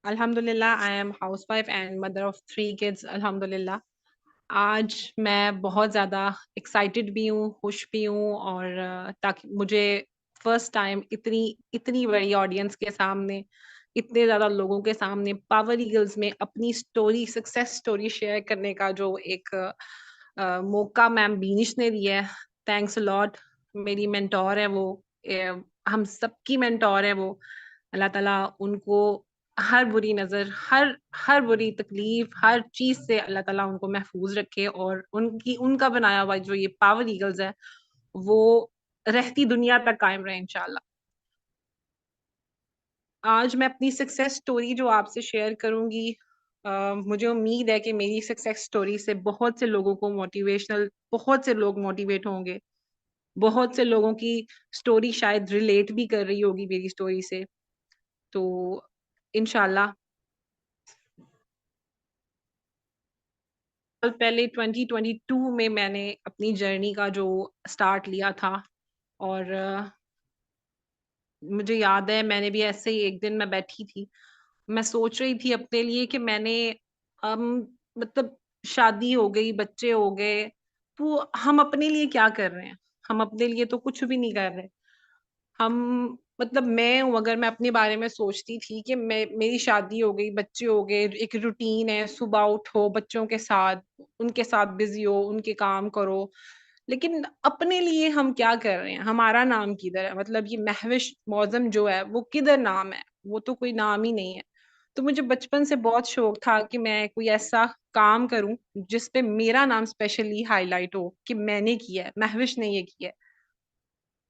अल्हम्दुलिल्लाह I am housewife and mother of 3 kids अल्हम्दुलिल्लाह। आज मैं बहुत ज़्यादा एक्साइटेड भी हूँ, खुश भी हूँ और ताकि मुझे फर्स्ट टाइम इतनी इतनी बड़ी ऑडियंस के सामने, इतने ज़्यादा लोगों के सामने पावर ईगल्स में अपनी स्टोरी, सक्सेस स्टोरी शेयर करने का जो एक मौका मैम बीनिश ने दिया है, थैंक्स अ लॉट। मेरी मेंटोर है वो, हम सबकी मेंटोर है वो। अल्लाह ताला उनको हर बुरी नज़र, हर बुरी तकलीफ़, हर चीज़ से अल्लाह ताला उनको महफ़ूज़ रखे और उनका बनाया हुआ जो ये पावर ईगल्स है, वो रहती दुनिया तक कायम रहे इंशाअल्लाह। आज मैं अपनी सक्सेस स्टोरी जो आपसे शेयर करूँगी, मुझे उम्मीद है कि मेरी सक्सेस स्टोरी से बहुत से लोगों को बहुत से लोग मोटिवेट होंगे। बहुत से लोगों की स्टोरी शायद रिलेट भी कर रही होगी मेरी स्टोरी से। तो इंशाअल्लाह साल पहले 2022 में मैंने अपनी जर्नी का जो स्टार्ट लिया था और मुझे याद है मैंने भी ऐसे ही एक दिन मैं बैठी थी। मैं सोच रही थी अपने लिए कि मैंने अम, मतलब शादी हो गई, बच्चे हो गए, तो हम अपने लिए क्या कर रहे हैं? हम अपने लिए तो कुछ भी नहीं कर रहे। हम मतलब मैं हूँ अगर मैं अपने बारे में सोचती थी कि मेरी शादी हो गई, बच्चे हो गए, एक रूटीन है, सुबह उठो बच्चों के साथ, उनके साथ बिज़ी हो, उनके काम करो। लेकिन अपने लिए हम क्या कर रहे हैं? हमारा नाम किधर है? मतलब ये महविश मौज़म जो है, वो किधर नाम है? वो तो कोई नाम ही नहीं है। तो मुझे बचपन से बहुत शौक था कि मैं कोई ऐसा काम करूँ, जिस पे मेरा नाम स्पेशली हाइलाइट हो कि मैंने किया है, महविश ने ये किया है।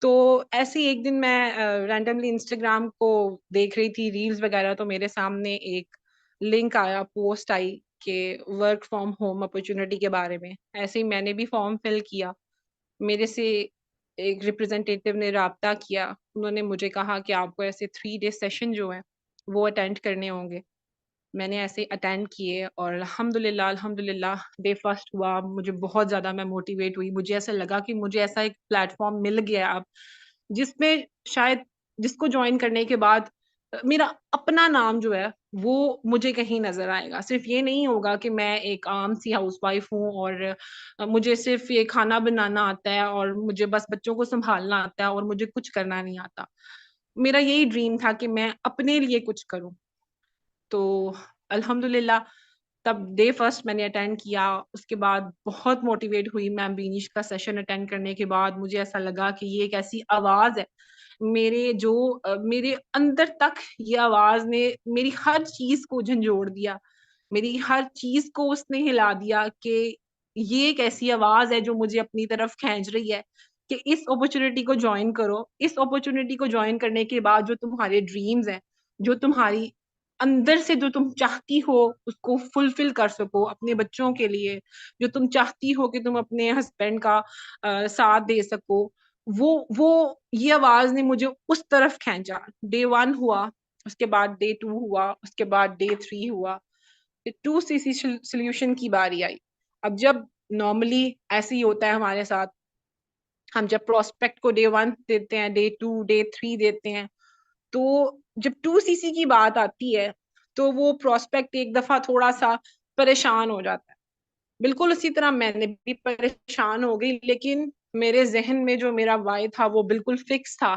तो ऐसे ही एक दिन मैं रैंडमली इंस्टाग्राम को देख रही थी रील्स वगैरह तो मेरे सामने एक लिंक आया, पोस्ट आई कि वर्क फ्रॉम होम अपॉर्च्युनिटी के बारे में। ऐसे ही मैंने भी फॉर्म फिल किया। मेरे से एक रिप्रेजेंटेटिव ने राब्ता किया। उन्होंने मुझे कहा कि आपको ऐसे 3 डे सेशन जो हैं, वो अटेंड करने होंगे। मैंने ऐसे अटेंड किए और अल्हम्दुलिल्लाह डे फर्स्ट हुआ, मुझे बहुत ज़्यादा मैं मोटिवेट हुई। मुझे ऐसा लगा कि मुझे ऐसा एक प्लेटफ़ॉर्म मिल गया अब, जिसमें शायद जिसको जॉइन करने के बाद मेरा अपना नाम जो है, वो मुझे कहीं नज़र आएगा। सिर्फ़ ये नहीं होगा कि मैं एक आम-सी हाउसवाइफ़ हूँ और मुझे सिर्फ़ ये खाना बनाना आता है और मुझे बस बच्चों को सँभालना आता है और मुझे कुछ करना नहीं आता। मेरा यही ड्रीम था कि मैं अपने लिए कुछ करूँ। तो अल्हम्दुलिल्लाह तब डे फर्स्ट मैंने अटेंड किया, उसके बाद बहुत मोटिवेट हुई मैम बीनिश का सेशन अटेंड करने के बाद मुझे ऐसा लगा कि ये एक ऐसी आवाज़ है, मेरे अंदर तक ये आवाज़ ने मेरी हर चीज़ को झंझोड़ दिया। मेरी हर चीज़ को उसने हिला दिया कि ये एक ऐसी आवाज़ है जो मुझे अपनी तरफ खींच रही है कि इस अपॉर्च्युनिटी को जॉइन करो। इस अपॉर्च्युनिटी को जॉइन करने के बाद जो तुम्हारे ड्रीम्स हैं, जो तुम्हारी अंदर से जो तुम चाहती हो उसको फुलफिल कर सको अपने बच्चों के लिए, जो तुम चाहती हो कि तुम अपने हस्बैंड का साथ दे सको, वो ये आवाज़ ने मुझे उस तरफ खींचा। डे 1 हुआ, उसके बाद डे 2 हुआ, उसके बाद डे 3 हुआ। फिर 2 सीसी सॉल्यूशन की बारी आई। अब जब नॉर्मली ऐसे ही होता है हमारे साथ, हम जब प्रोस्पेक्ट को डे 1 देते हैं, डे 2, डे 3 देते हैं, तो जब 2 सीसी की बात आती है, तो वो प्रोस्पेक्ट एक दफ़ा थोड़ा-सा परेशान हो जाता है। बिल्कुल उसी तरह मैंने भी परेशान हो गई, लेकिन मेरे ज़हन में जो मेरा व्हाय था, वो बिल्कुल फिक्स था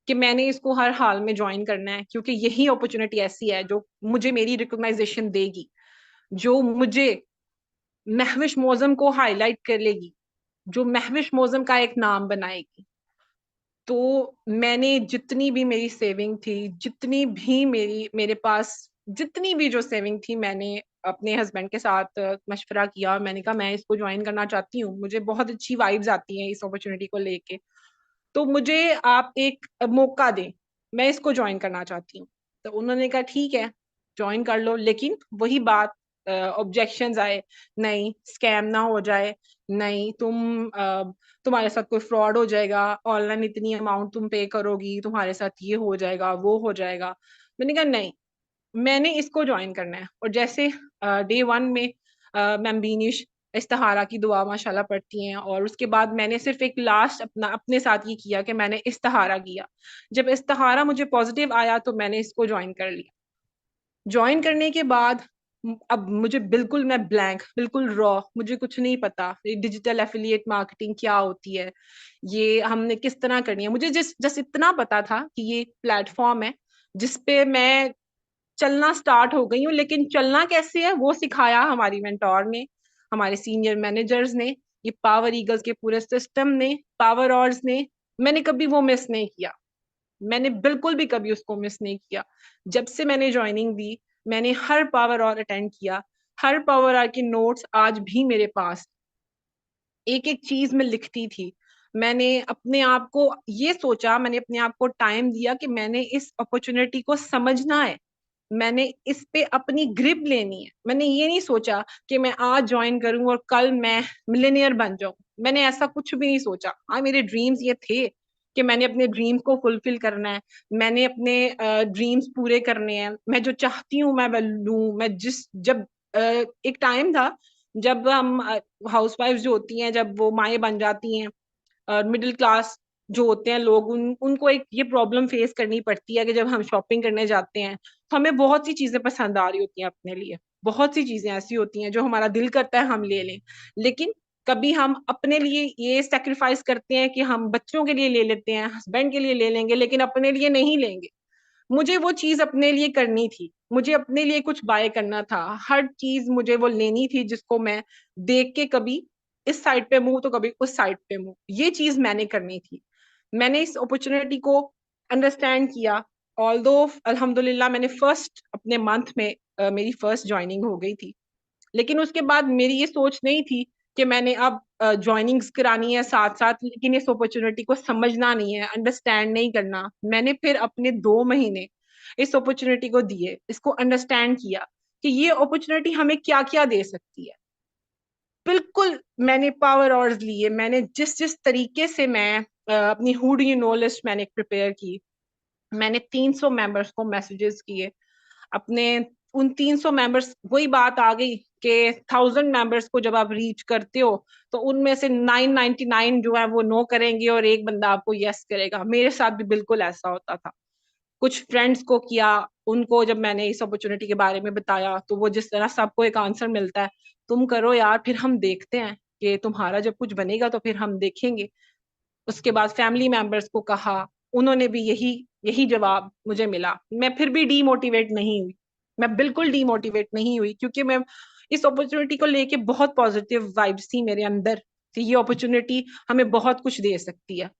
कि मैंने इसको हर हाल में जॉइन करना है, क्योंकि यही अपॉर्च्युनिटी ऐसी है, जो मुझे मेरी रिकॉग्नाइज़ेशन देगी, जो मुझे महविश मौज़म को हाइलाइट करेगी, जो महविश मौज़म का एक नाम बनाएगी। तो मैंने जितनी भी मेरी सेविंग थी, जितनी भी मेरे पास जितनी भी जो सेविंग थी, मैंने अपने हस्बैंड के साथ मशवरा किया और मैंने कहा मैं इसको जॉइन करना चाहती हूँ। मुझे बहुत अच्छी वाइब्स आती हैं इस अपॉर्च्युनिटी को लेके। तो मुझे आप एक मौका दें, मैं इसको जॉइन करना चाहती हूँ। तो उन्होंने कहा ठीक है, जॉइन कर लो, लेकिन वही बात, ऑब्जेक्शंस आए, नहीं स्कैम ना हो जाए, नहीं तुम्हारे साथ कोई फ्रॉड हो जाएगा, ऑनलाइन इतनी अमाउंट तुम पे करोगी, तुम्हारे साथ ये हो जाएगा, वो हो जाएगा। मैंने कहा नहीं, मैंने इसको जॉइन करना है और जैसे डे 1 में मैम बीनिश इस्तिखारा की दुआ माशाल्लाह पढ़ती हैं और उसके बाद मैंने सिर्फ़ एक लास्ट अपने साथ ये किया कि मैंने इस्तिखारा किया। जब इस्तिखारा मुझे पॉज़िटिव आया तो मैंने इसको जॉइन कर लिया। ज्वाइन करने के बाद अब मुझे बिल्कुल, मैं ब्लैंक, बिल्कुल रॉ, मुझे कुछ नहीं पता ये डिजिटल एफिलिएट मार्केटिंग क्या होती है, ये हमने किस तरह करनी है। मुझे जस्ट इतना पता था कि ये प्लेटफॉर्म है जिसपे मैं चलना स्टार्ट हो गई हूँ, लेकिन चलना कैसे है वो सिखाया हमारी मेंटोर ने, हमारे सीनियर मैनेजर्स ने, ये पावर ईगल्स के पूरे सिस्टम ने, पावर ऑर्स ने। मैंने कभी वो मिस नहीं किया, मैंने बिल्कुल भी कभी उसको मिस नहीं किया। जब से मैंने ज्वाइनिंग दी, मैंने हर पावर ऑर अटेंड किया, हर पावर ऑर के नोट्स आज भी मेरे पास, एक एक चीज में लिखती थी। मैंने अपने आप को ये सोचा, मैंने अपने आप को टाइम दिया कि मैंने इस अपॉर्चुनिटी को समझना है, मैंने इस पे अपनी ग्रिप लेनी है। मैंने ये नहीं सोचा कि मैं आज ज्वाइन करूं और कल मैं मिलियनियर बन जाऊं, मैंने ऐसा कुछ भी नहीं सोचा। हाँ, मेरे ड्रीम्स ये थे कि मैंने अपने ड्रीम्स को फुलफिल करना है, मैंने अपने ड्रीम्स पूरे करने हैं, मैं जो चाहती हूँ मैं लूं। मैं जिस जब एक टाइम था जब हम हाउसवाइफ जो होती हैं, जब वो माएँ बन जाती हैं, मिडिल क्लास जो होते हैं लोग, उनको एक ये प्रॉब्लम फेस करनी पड़ती है कि जब हम शॉपिंग करने जाते हैं तो हमें बहुत सी चीजें पसंद आ रही होती हैं अपने लिए, बहुत सी चीजें ऐसी होती हैं जो हमारा दिल करता है हम ले लें, लेकिन कभी हम अपने लिए ये सेक्रीफाइस करते हैं कि हम बच्चों के लिए ले लेते हैं, हस्बैंड के लिए ले लेंगे, लेकिन अपने लिए नहीं लेंगे। मुझे वो चीज अपने लिए करनी थी, मुझे अपने लिए कुछ बाय करना था, हर चीज मुझे वो लेनी थी जिसको मैं देख के कभी इस साइड पे मुंह तो कभी उस साइड पे मुंह, ये चीज मैंने करनी थी। मैंने इस अपॉर्चुनिटी को अंडरस्टैंड किया। ऑल्दो अल्हम्दुलिल्लाह मैंने फर्स्ट अपने मंथ में मेरी फर्स्ट ज्वाइनिंग हो गई थी, लेकिन उसके बाद मेरी ये सोच नहीं थी कि मैंने अब ज्वाइनिंग्स करानी है साथ साथ, लेकिन इस अपॉर्चुनिटी को समझना नहीं है, अंडरस्टैंड नहीं करना। मैंने फिर अपने 2 महीने इस अपॉर्चुनिटी को दिए, इसको अंडरस्टैंड किया कि ये अपॉर्चुनिटी हमें क्या क्या दे सकती है। बिल्कुल मैंने पावर ऑर्स लिए, मैंने जिस जिस तरीके से मैं अपनी who do you know list मैंने प्रिपेयर की, मैंने 300 मेंबर्स को मैसेजेस किए अपने। उन 300 मेंबर्स, वही बात आ गई कि 1000 मेंबर्स को जब आप रीच करते हो तो उनमें से 999 जो है वो नो करेंगे और एक बंदा आपको यस करेगा। मेरे साथ भी बिल्कुल ऐसा होता था। कुछ फ्रेंड्स को किया, उनको जब मैंने इस अपॉर्चुनिटी के बारे में बताया तो वो जिस तरह सबको एक आंसर मिलता है, तुम करो यार फिर हम देखते हैं कि तुम्हारा जब कुछ बनेगा तो फिर हम देखेंगे। उसके बाद फैमिली मेंबर्स को कहा, उन्होंने भी यही यही जवाब मुझे मिला। मैं फिर भी डीमोटिवेट नहीं हुई, मैं बिल्कुल डीमोटिवेट नहीं हुई, क्योंकि मैं इस अपॉर्चुनिटी को लेके बहुत पॉजिटिव वाइब्स थी मेरे अंदर कि ये अपॉर्चुनिटी हमें बहुत कुछ दे सकती है।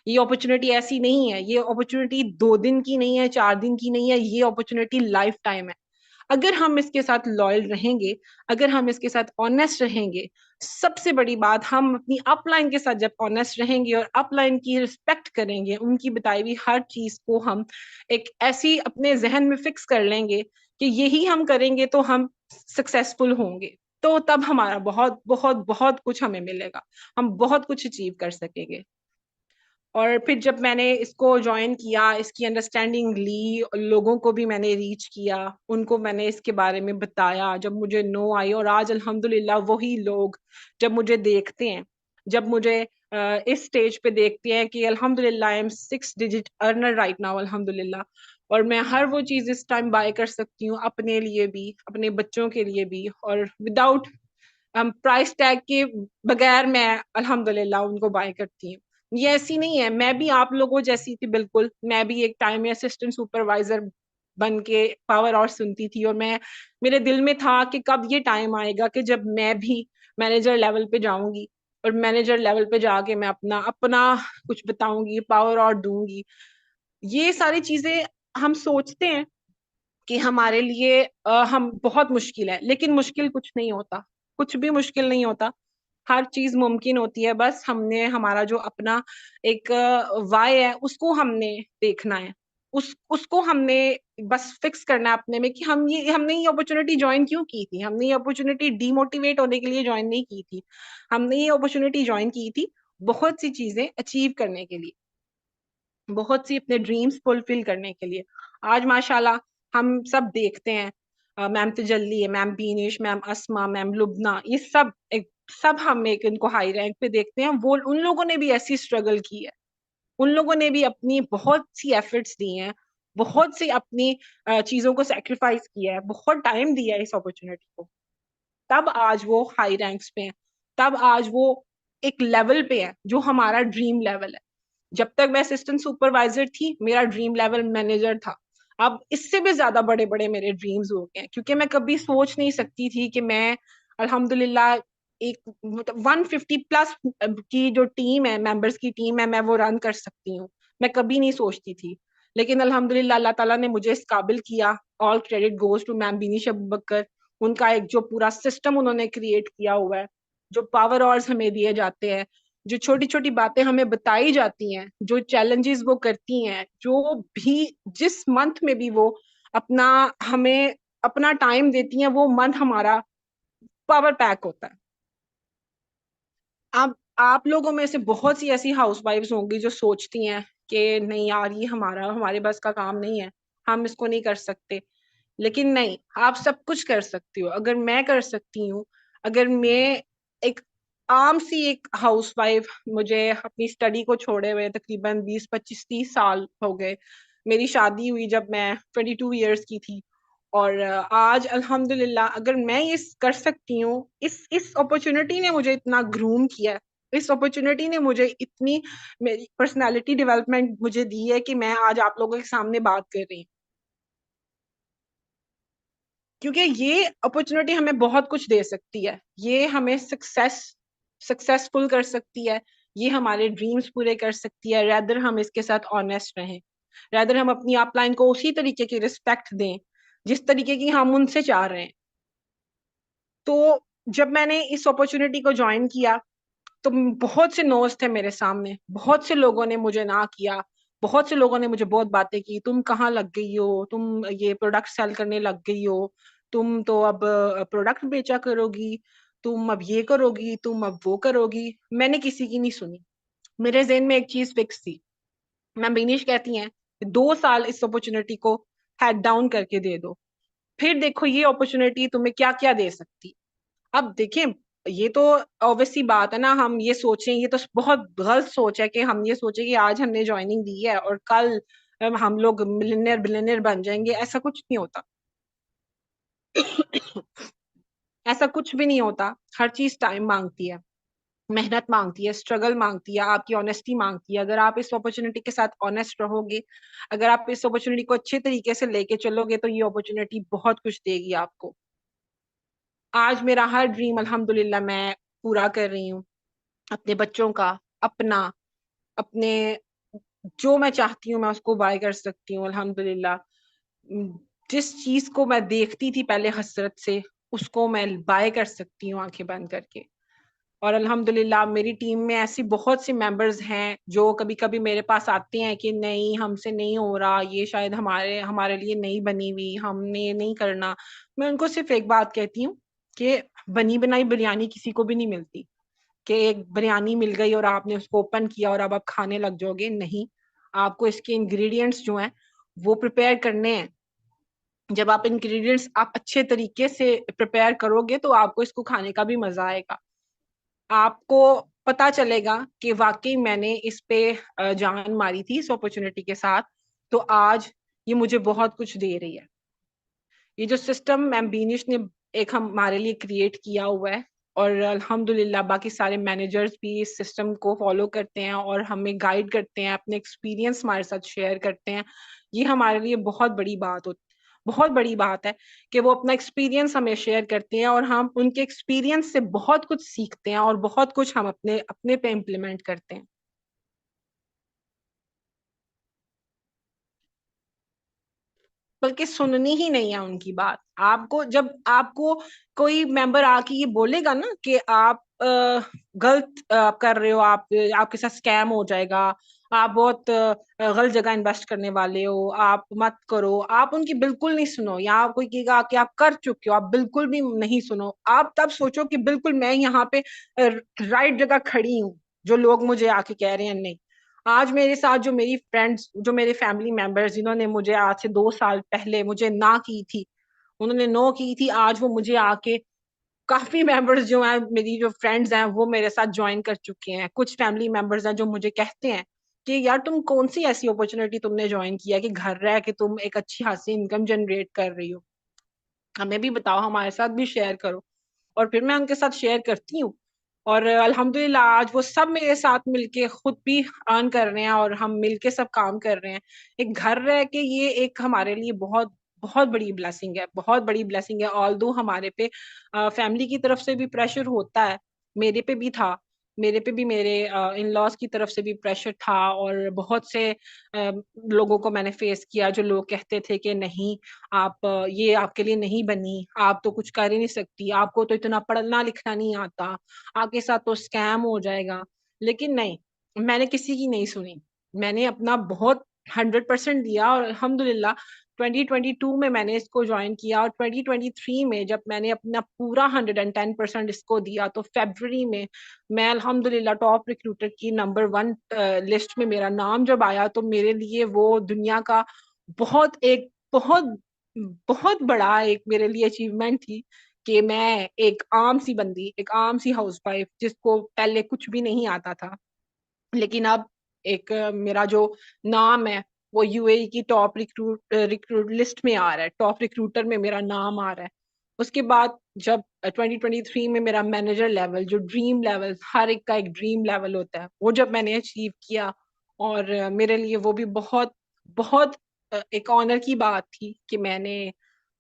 ये अपॉर्चुनिटी ऐसी नहीं है, ये अपॉर्चुनिटी 2 दिन की नहीं है, 4 दिन की नहीं है, ये अपॉर्चुनिटी लाइफ टाइम है। अगर हम इसके साथ लॉयल रहेंगे, अगर हम इसके साथ ऑनेस्ट रहेंगे, सबसे बड़ी बात, हम अपनी अपलाइन के साथ जब ऑनेस्ट रहेंगे और अपलाइन की रिस्पेक्ट करेंगे, उनकी बताई हुई हर चीज को हम एक ऐसी अपने जहन में फिक्स कर लेंगे कि यही हम करेंगे तो हम सक्सेसफुल होंगे, तो तब हमारा बहुत बहुत बहुत कुछ हमें मिलेगा, हम बहुत कुछ अचीव कर सकेंगे। और फिर जब मैंने इसको ज्वाइन किया, इसकी अंडरस्टैंडिंग ली, लोगों को भी मैंने रीच किया, उनको मैंने इसके बारे में बताया, जब मुझे नो आई, और आज अल्हम्दुलिल्लाह वही लोग जब मुझे देखते हैं, जब मुझे इस स्टेज पे देखते हैं कि अल्हम्दुलिल्लाह I am 6 digit earner right now अल्हम्दुलिल्लाह, और मैं हर वो चीज इस टाइम बाय कर सकती हूँ अपने लिए भी, अपने बच्चों के लिए भी, और विदाउट प्राइस टैग के बगैर मैं अल्हम्दुलिल्लाह उनको बाय करती हूँ। ये ऐसी नहीं है, मैं भी आप लोगों जैसी थी बिल्कुल, मैं भी एक टाइम में असिस्टेंट सुपरवाइजर बन के पावर और सुनती थी, और मैं, मेरे दिल में था कि कब ये टाइम आएगा कि जब मैं भी मैनेजर लेवल पे जाऊंगी, और मैनेजर लेवल पे जाके मैं अपना अपना कुछ बताऊंगी, पावर और दूंगी। ये सारी चीजें हम सोचते हैं कि हमारे लिए हम बहुत मुश्किल है, लेकिन मुश्किल कुछ नहीं होता, कुछ भी मुश्किल नहीं होता, हर चीज मुमकिन होती है। बस हमने हमारा जो अपना एक वाय है उसको हमने देखना है, उसको हमने बस फिक्स करना है अपने में कि हमने ये अपॉर्चुनिटी ज्वाइन क्यों की थी। हमने ये अपॉर्चुनिटी डीमोटिवेट होने के लिए ज्वाइन नहीं की थी, हमने ये अपॉर्चुनिटी ज्वाइन की थी बहुत सी चीजें अचीव करने के लिए, बहुत सी अपने ड्रीम्स फुलफिल करने के लिए। आज माशाल्लाह हम सब देखते हैं, मैम तजल्ली है, मैम बीनिश, मैम अस्मा, मैम लुबना, ये सब हम एक इनको हाई रैंक पे देखते हैं। वो उन लोगों ने भी ऐसी स्ट्रगल की है, उन लोगों ने भी अपनी बहुत सी एफर्ट्स दी हैं, बहुत सी अपनी चीजों को सेक्रीफाइस किया है, बहुत टाइम दिया है इस अपॉर्चुनिटी को, तब आज वो हाई रैंक्स पे है, तब आज वो एक लेवल पे है जो हमारा ड्रीम लेवल है। जब तक मैं असिस्टेंट सुपरवाइजर थी, मेरा ड्रीम लेवल मैनेजर था। अब इससे भी ज्यादा बड़े बड़े मेरे ड्रीम्स हो गए हैं, क्योंकि मैं कभी सोच नहीं सकती थी कि मैं अल्हम्दुलिल्लाह एक 150 प्लस की जो टीम है, मेंबर्स की टीम है, मैं वो रन कर सकती हूँ। मैं कभी नहीं सोचती थी, लेकिन अल्हम्दुलिल्लाह अल्लाह ताला ने मुझे इस काबिल किया। All credit goes to ma'am Binish Abu Bakar. उनका एक जो पूरा सिस्टम उन्होंने क्रिएट किया हुआ है, जो पावर ऑर्स हमें दिए जाते हैं, जो छोटी छोटी बातें हमें बताई जाती हैं, जो चैलेंजेस वो करती हैं, जो भी जिस मंथ में भी वो अपना हमें अपना टाइम देती हैं, वो मंथ हमारा पावर पैक होता है। आप लोगों में से बहुत सी ऐसी हाउसवाइफ्स होंगी जो सोचती हैं कि नहीं यार, ये हमारे बस का काम नहीं है, हम इसको नहीं कर सकते। लेकिन नहीं, आप सब कुछ कर सकती हो। अगर मैं कर सकती हूँ, अगर मैं एक आम सी एक हाउसवाइफ, मुझे अपनी स्टडी को छोड़े हुए तकरीबन 20 25 30 साल हो गए। मेरी शादी हुई जब मैं 22 ईयर्स की थी, और आज अल्हम्दुलिल्लाह अगर मैं ये कर सकती हूँ, इस अपॉर्चुनिटी ने मुझे इतना ग्रूम किया है, इस अपॉर्चुनिटी ने मुझे इतनी मेरी पर्सनालिटी डेवलपमेंट मुझे दी है कि मैं आज आप लोगों के सामने बात कर रही हूँ। क्योंकि ये अपॉर्चुनिटी हमें बहुत कुछ दे सकती है, ये हमें सक्सेसफुल कर सकती है, ये हमारे ड्रीम्स पूरे कर सकती है। रैदर हम इसके साथ ऑनेस्ट रहें, रैदर हम अपनी अपलाइन को उसी तरीके की रिस्पेक्ट दें जिस तरीके की हम उनसे चाह रहे हैं। तो जब मैंने इस अपॉर्चुनिटी को ज्वाइन किया, तो बहुत से नोज थे मेरे सामने, बहुत से लोगों ने मुझे ना किया, बहुत से लोगों ने मुझे बहुत बातें की, तुम कहाँ लग गई हो, तुम ये प्रोडक्ट सेल करने लग गई हो, तुम तो अब प्रोडक्ट बेचा करोगी, तुम अब ये करोगी, तुम अब वो करोगी। मैंने किसी की नहीं सुनी। मेरे जेहन में एक चीज फिक्स थी। मैम बिनीश कहती हैं, 2 साल इस अपॉर्चुनिटी को हेड डाउन करके दे दो, फिर देखो ये अपॉर्चुनिटी तुम्हें क्या क्या दे सकती। अब देखें, ये तो ऑब्वियस सी बात है ना, हम ये सोचें, ये तो बहुत गलत सोच है कि हम ये सोचें कि आज हमने ज्वाइनिंग दी है और कल हम लोग मिलियनियर बिलियनियर बन जाएंगे। ऐसा कुछ नहीं होता। ऐसा कुछ भी नहीं होता। हर चीज टाइम मांगती है, मेहनत मांगती है, स्ट्रगल मांगती है, आपकी ऑनेस्टी मांगती है। अगर आप इस अपॉर्चुनिटी के साथ ऑनेस्ट रहोगे, अगर आप इस अपॉर्चुनिटी को अच्छे तरीके से लेके चलोगे, तो ये अपॉर्चुनिटी बहुत कुछ देगी आपको। आज मेरा हर ड्रीम अल्हम्दुलिल्लाह मैं पूरा कर रही हूँ, अपने बच्चों का, अपना, अपने, जो मैं चाहती हूँ मैं उसको बाय कर सकती हूँ अल्हम्दुलिल्लाह। जिस चीज को मैं देखती थी पहले हसरत से, उसको मैं बाय कर सकती हूँ आंखें बंद करके। और अल्हम्दुलिल्लाह मेरी टीम में ऐसी बहुत सी मेंबर्स हैं जो कभी कभी मेरे पास आते हैं कि नहीं, हमसे नहीं हो रहा, ये शायद हमारे हमारे लिए नहीं बनी हुई, हमने ये नहीं करना। मैं उनको सिर्फ एक बात कहती हूँ कि बनी बनाई बिरयानी किसी को भी नहीं मिलती, कि एक बिरयानी मिल गई और आपने उसको ओपन किया और अब आप खाने लग जाओगे। नहीं, आपको इसके इंग्रेडिएंट्स जो हैं वो प्रिपेयर करने हैं। जब आप इंग्रेडिएंट्स आप अच्छे तरीके से प्रिपेयर करोगे, तो आपको इसको खाने का भी मजा आएगा। आपको पता चलेगा कि वाकई मैंने इस पे जान मारी थी इस अपॉर्चुनिटी के साथ, तो आज ये मुझे बहुत कुछ दे रही है। ये जो सिस्टम मैम बीनिश ने एक हमारे लिए क्रिएट किया हुआ है, और अल्हम्दुलिल्लाह बाकी सारे मैनेजर्स भी इस सिस्टम को फॉलो करते हैं और हमें गाइड करते हैं, अपने एक्सपीरियंस हमारे साथ शेयर करते हैं। ये हमारे लिए बहुत बड़ी बात होती, बहुत बड़ी बात है कि वो अपना एक्सपीरियंस हमें शेयर करते हैं और हम उनके एक्सपीरियंस से बहुत कुछ सीखते हैं और बहुत कुछ हम अपने अपने पे इम्प्लीमेंट करते हैं। बल्कि सुननी ही नहीं है उनकी बात। आपको जब आपको कोई मेंबर आके ये बोलेगा ना कि आप गलत कर रहे हो, आप आपके साथ स्कैम हो जाएगा, आप बहुत गलत जगह इन्वेस्ट करने वाले हो, आप मत करो, आप उनकी बिल्कुल नहीं सुनो। या आप कोई कहेगा कि आप कर चुके हो, आप बिल्कुल भी नहीं सुनो। आप तब सोचो कि बिल्कुल मैं यहाँ पे राइट जगह खड़ी हूँ, जो लोग मुझे आके कह रहे हैं नहीं। आज मेरे साथ जो मेरी फ्रेंड्स, जो मेरे फैमिली मेंबर्स, जिन्होंने मुझे आज से 2 साल पहले मुझे ना की थी, उन्होंने नो की थी, आज वो मुझे आके काफी मेंबर्स जो हैं, मेरी जो फ्रेंड्स हैं, वो मेरे साथ ज्वाइन कर चुके हैं। कुछ फैमिली मेंबर्स हैं जो मुझे कहते हैं कि यार तुम कौन सी ऐसी अपॉर्चुनिटी तुमने ज्वाइन किया कि घर रह के तुम एक अच्छी खासी इनकम जनरेट कर रही हो, हमें भी बताओ, हमारे साथ भी शेयर करो। और फिर मैं उनके साथ शेयर करती हूँ। और अल्हम्दुलिल्लाह आज वो सब मेरे साथ मिलके खुद भी अर्न कर रहे हैं और हम मिलके सब काम कर रहे हैं। एक घर रह के ये एक हमारे लिए बहुत बहुत बड़ी ब्लेसिंग है, बहुत बड़ी ब्लेसिंग है। ऑल्दो हमारे पे फैमिली की तरफ से भी प्रेशर होता है, मेरे पे भी था, मेरे पे भी मेरे इन लॉज की तरफ से भी प्रेशर था। और बहुत से लोगों को मैंने फेस किया जो लोग कहते थे कि नहीं, आप ये आपके लिए नहीं बनी, आप तो कुछ कर ही नहीं सकती, आपको तो इतना पढ़ना लिखना नहीं आता, आपके साथ तो स्कैम हो जाएगा। लेकिन नहीं, मैंने किसी की नहीं सुनी, मैंने अपना बहुत 100% दिया और अल्हम्दुलिल्लाह 2022 में मैंने इसको ज्वाइन किया और 2023 में जब मैंने अपना पूरा 110% इसको दिया तो फरवरी में मैं अल्हम्दुलिल्लाह टॉप रिक्रूटर की नंबर 1 लिस्ट में मेरा नाम जब आया तो मेरे लिए वो दुनिया का बहुत बहुत बड़ा एक मेरे लिए अचीवमेंट थी कि मैं एक आम सी बंदी, एक आम सी हाउसवाइफ जिसको पहले कुछ भी नहीं आता था, लेकिन अब एक मेरा जो नाम है वो यूएई की टॉप रिक्रूट लिस्ट में आ रहा है, टॉप रिक्रूटर में मेरा नाम आ रहा है। उसके बाद जब 2023 में मेरा मैनेजर लेवल, जो ड्रीम लेवल, हर एक का एक ड्रीम लेवल होता है, वो जब मैंने अचीव किया और मेरे लिए वो भी बहुत बहुत एक ऑनर की बात थी कि मैंने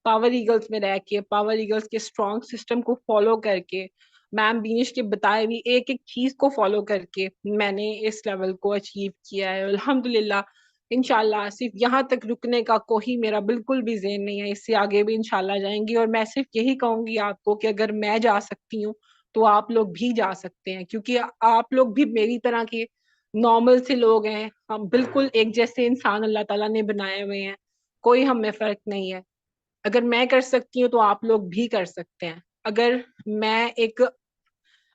पावर ईगल्स में रह के, पावर ईगल्स के स्ट्रॉन्ग सिस्टम को फॉलो करके, मैम बीनिश के बताए हुई एक एक चीज को फॉलो करके मैंने इस लेवल को अचीव किया है अल्हम्दुलिल्लाह। इंशाल्लाह सिर्फ यहाँ तक रुकने का कोई मेरा बिल्कुल भी ज़हन नहीं है, इससे आगे भी इंशाल्लाह जाएंगी। और मैं सिर्फ यही कहूंगी आपको कि अगर मैं जा सकती हूँ तो आप लोग भी जा सकते हैं, क्योंकि आप लोग भी मेरी तरह के नॉर्मल से लोग हैं, हम बिल्कुल एक जैसे इंसान अल्लाह ताला ने बनाए हुए हैं, कोई हम में फर्क नहीं है। अगर मैं कर सकती हूँ तो आप लोग भी कर सकते हैं। अगर मैं एक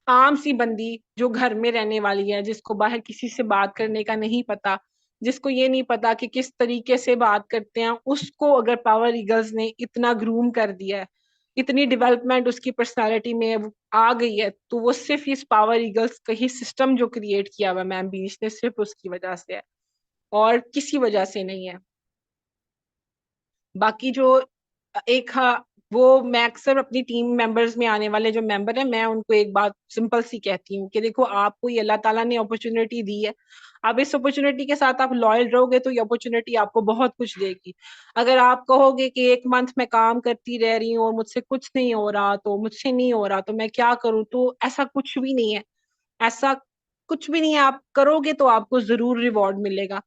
आम सी बंदी जो घर में रहने वाली है, जिसको बाहर किसी से बात करने का नहीं पता, जिसको ये नहीं पता कि किस तरीके से बात करते हैं, उसको अगर पावर ईगल्स ने इतना ग्रूम कर दिया है, इतनी डेवलपमेंट उसकी पर्सनालिटी में आ गई है, तो वो सिर्फ इस पावर ईगल्स का ही सिस्टम जो क्रिएट किया हुआ मैम बीच ने, सिर्फ उसकी वजह से है और किसी वजह से नहीं है। बाकी जो एक वो मैं अक्सर अपनी टीम मेंबर्स में आने वाले जो मेंबर हैं, मैं उनको एक बात सिंपल सी कहती हूँ कि देखो, आपको ये अल्लाह ताला ने अपॉर्चुनिटी दी है, अब इस अपॉर्चुनिटी के साथ आप लॉयल रहोगे तो ये अपॉर्चुनिटी आपको बहुत कुछ देगी। अगर आप कहोगे कि 1 मंथ में काम करती रह रही हूँ और मुझसे कुछ नहीं हो रहा, तो मुझसे नहीं हो रहा तो मैं क्या करूँ, तो ऐसा कुछ भी नहीं है, ऐसा कुछ भी नहीं है। आप करोगे तो आपको जरूर रिवॉर्ड मिलेगा।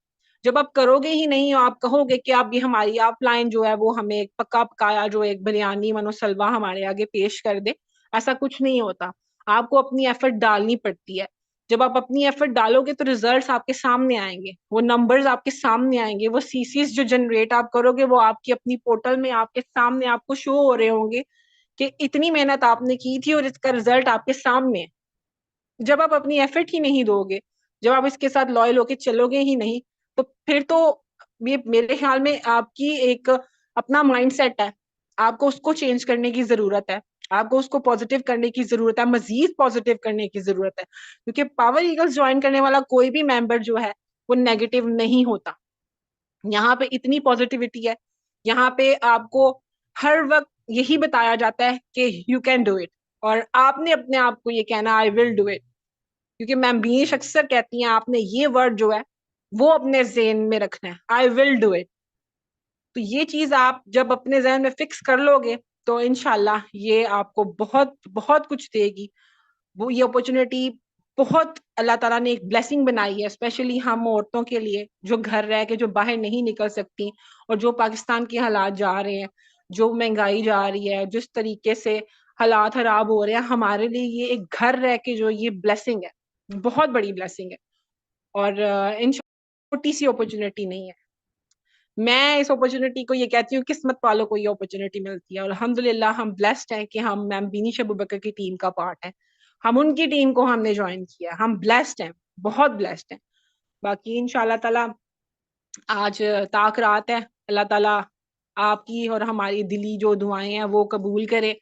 जब आप करोगे ही नहीं, आप कहोगे कि आप ये हमारी अपलाइन जो है वो हमें एक पका पकाया जो एक बिरयानी मनोसलवा हमारे आगे पेश कर दे, ऐसा कुछ नहीं होता। आपको अपनी एफर्ट डालनी पड़ती है। जब आप अपनी एफर्ट डालोगे तो रिजल्ट्स आपके सामने आएंगे, वो नंबर्स आपके सामने आएंगे, वो सीसीस जो जनरेट आप करोगे वो आपकी अपनी पोर्टल में आपके सामने आपको शो हो रहे होंगे कि इतनी मेहनत आपने की थी और इसका रिजल्ट आपके सामने है। जब आप अपनी एफर्ट ही नहीं दोगे, जब आप इसके साथ लॉयल होके चलोगे ही नहीं, तो फिर तो ये मेरे ख्याल में आपकी एक अपना माइंडसेट है, आपको उसको चेंज करने की जरूरत है, आपको उसको पॉजिटिव करने की जरूरत है, मजीद पॉजिटिव करने की जरूरत है। क्योंकि पावर ईगल्स ज्वाइन करने वाला कोई भी मेंबर जो है वो नेगेटिव नहीं होता। यहाँ पे इतनी पॉजिटिविटी है, यहाँ पे आपको हर वक्त यही बताया जाता है कि यू कैन डू इट, और आपने अपने आप को ये कहना आई विल डू इट। क्योंकि मैम बीनिश अक्सर कहती हैं आपने ये वर्ड जो है वो अपने ज़हन में रखना है, आई विल डू इट। तो ये चीज आप जब अपने जहन में फिक्स कर लोगे तो इनशाला ये आपको बहुत बहुत कुछ देगी। वो ये अपॉर्चुनिटी बहुत अल्लाह ताला ने एक ब्लेसिंग बनाई है, स्पेशली हम औरतों के लिए जो घर रह के जो बाहर नहीं निकल सकती, और जो पाकिस्तान के हालात जा रहे हैं, जो महंगाई जा रही है, जिस तरीके से हालात खराब हो रहे हैं, हमारे लिए ये एक घर रह के जो ये ब्लेसिंग है, बहुत बड़ी ब्लेसिंग है। और इन छोटी सी अपॉर्चुनिटी नहीं है। मैं इस अपॉर्चुनिटी को ये कहती हूँ किस्मत वालों को ये अपॉर्चुनिटी मिलती है, और अल्हम्दुलिल्लाह हम ब्लेस्ड हैं कि हम मैम बीनिश अबू बकर की टीम का पार्ट है, हम उनकी टीम को हमने ज्वाइन किया, हम ब्लेस्ड हैं, बहुत ब्लेस्ड हैं। बाकी इंशाल्लाह ताला आज ताक रात है, अल्लाह ताला आपकी और हमारी दिली जो दुआएं हैं वो कबूल करे।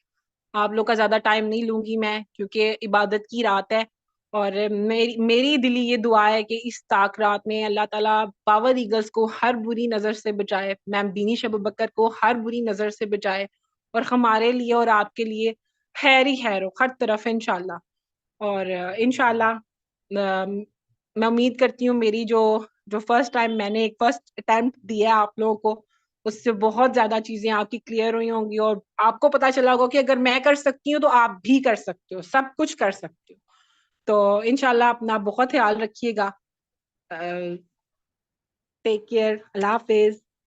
आप लोग का ज्यादा टाइम नहीं लूंगी मैं, क्योंकि इबादत की रात है और मेरी दिली ये दुआ है कि इस ताक रात में अल्लाह ताला पावर ईगल्स को हर बुरी नजर से बचाए, मैम बिनीश अबू बकर को हर बुरी नजर से बचाए, और हमारे लिए और आपके लिए खैर ही खैर हो हर तरफ इंशाल्लाह। और इंशाल्लाह मैं उम्मीद करती हूँ मेरी जो जो फर्स्ट टाइम मैंने एक फर्स्ट अटेम्प्ट दिया आप लोगों को, उससे बहुत ज्यादा चीजें आपकी क्लियर हुई होंगी, और आपको पता चला होगा कि अगर मैं कर सकती हूँ तो आप भी कर सकते हो, सब कुछ कर सकते हो। तो इंशाल्लाह अपना बहुत ख्याल रखिएगा। टेक केयर, अल्लाह हाफिज।